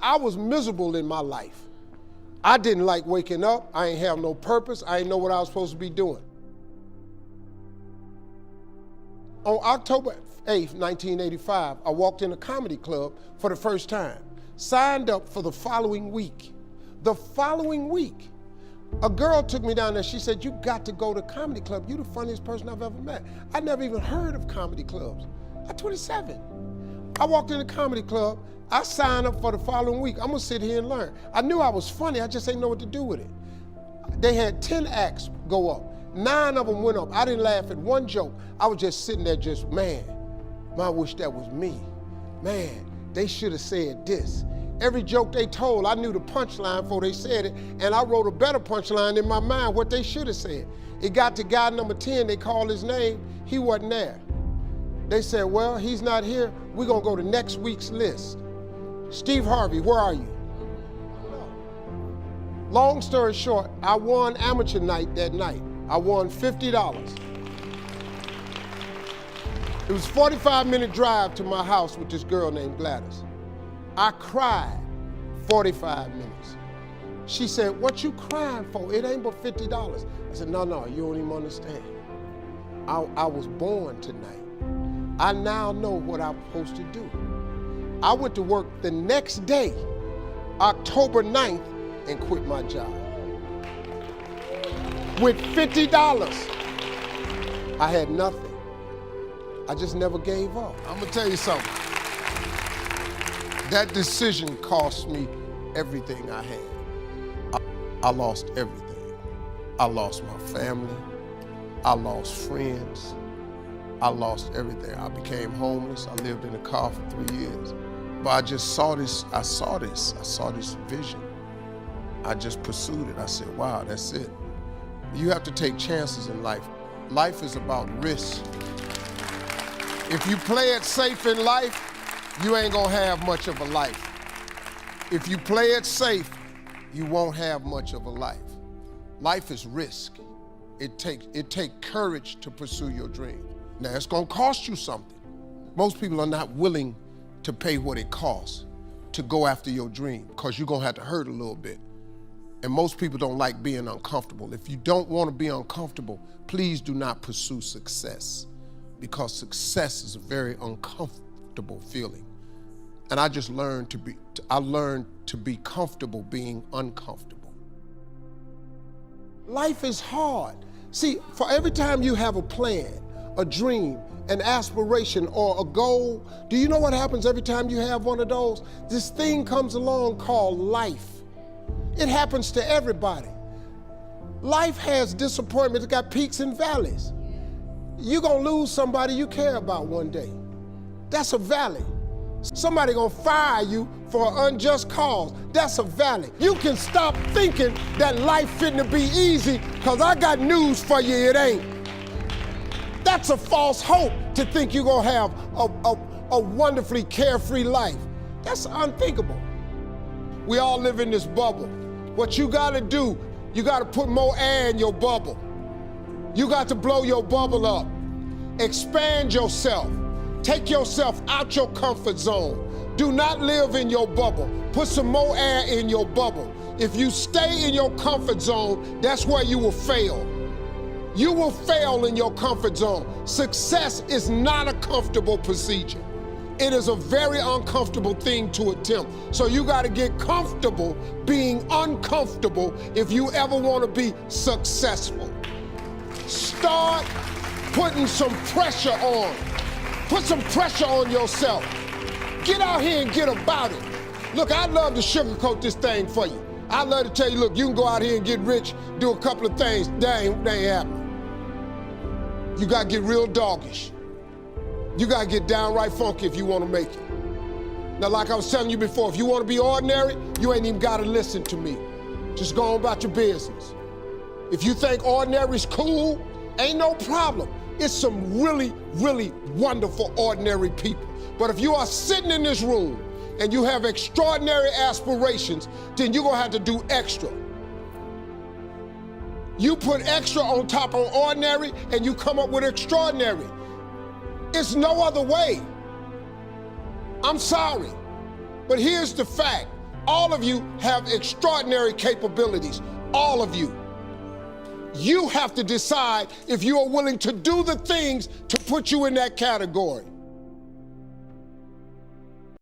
I was miserable in my life. I didn't like waking up. I ain't have no purpose. I ain't know what I was supposed to be doing. On October 8th, 1985, I walked in a comedy club for the first time. Signed up for the following week. The following week, a girl took me down there. She said, you got to go to comedy club. You the funniest person I've ever met. I never even heard of comedy clubs. I'm 27. I walked in the comedy club. I signed up for the following week. I'm gonna sit here and learn. I knew I was funny. I just didn't know what to do with it. They had 10 acts go up. 9 of them went up. I didn't laugh at one joke. I was just sitting there just, man, I wish that was me. Man, they should have said this. Every joke they told, I knew the punchline before they said it, and I wrote a better punchline in my mind, what they should have said. It got to guy number 10, they called his name, he wasn't there. They said, well, he's not here, we're gonna go to next week's list. Steve Harvey, where are you? Long story short, I won amateur night that night. I won $50. It was a 45-minute drive to my house with this girl named Gladys. I cried 45 minutes. She said, what you crying for? It ain't but $50. I said, no, you don't even understand. I was born tonight. I now know what I'm supposed to do. I went to work the next day, October 9th, and quit my job. With $50, I had nothing. I just never gave up. I'm gonna tell you something. That decision cost me everything I had. I lost everything. I lost my family. I lost friends. I lost everything. I became homeless. I lived in a car for 3 years. But I just saw this, I saw this vision. I just pursued it. I said, wow, that's it. You have to take chances in life. Life is about risk. If you play it safe in life, you ain't gonna have much of a life. If you play it safe, you won't have much of a life. Life is risk. It takes courage to pursue your dream. Now, it's gonna cost you something. Most people are not willing to pay what it costs to go after your dream, because you're gonna have to hurt a little bit. And most people don't like being uncomfortable. If you don't wanna be uncomfortable, please do not pursue success, because success is a very uncomfortable feeling. And I just learned to be comfortable being uncomfortable. Life is hard. See, for every time you have a plan, a dream, an aspiration, or a goal, do you know what happens every time you have one of those? This thing comes along called life. It happens to everybody. Life has disappointments, it got peaks and valleys. You're gonna lose somebody you care about one day. That's a valley. Somebody gonna fire you for an unjust cause. That's a valley. You can stop thinking that life fitting to be easy, because I got news for you, it ain't. That's a false hope to think you're gonna have a wonderfully carefree life. That's unthinkable. We all live in this bubble. What you gotta do, you gotta put more air in your bubble. You got to blow your bubble up. Expand yourself. Take yourself out your comfort zone. Do not live in your bubble. Put some more air in your bubble. If you stay in your comfort zone, that's where you will fail. You will fail in your comfort zone. Success is not a comfortable procedure. It is a very uncomfortable thing to attempt. So you got to get comfortable being uncomfortable if you ever want to be successful. Start putting some pressure on. Put some pressure on yourself. Get out here and get about it. Look, I'd love to sugarcoat this thing for you. I'd love to tell you, look, you can go out here and get rich, do a couple of things. That ain't happening. You gotta get real doggish. You gotta get downright funky if you wanna make it. Now, like I was telling you before, if you wanna be ordinary, you ain't even gotta listen to me. Just go on about your business. If you think ordinary is cool, ain't no problem. It's some really, really wonderful ordinary people. But if you are sitting in this room and you have extraordinary aspirations, then you're gonna have to do extra. You put extra on top of ordinary and you come up with extraordinary. It's no other way. I'm sorry, but here's the fact. All of you have extraordinary capabilities. All of you. You have to decide if you are willing to do the things to put you in that category.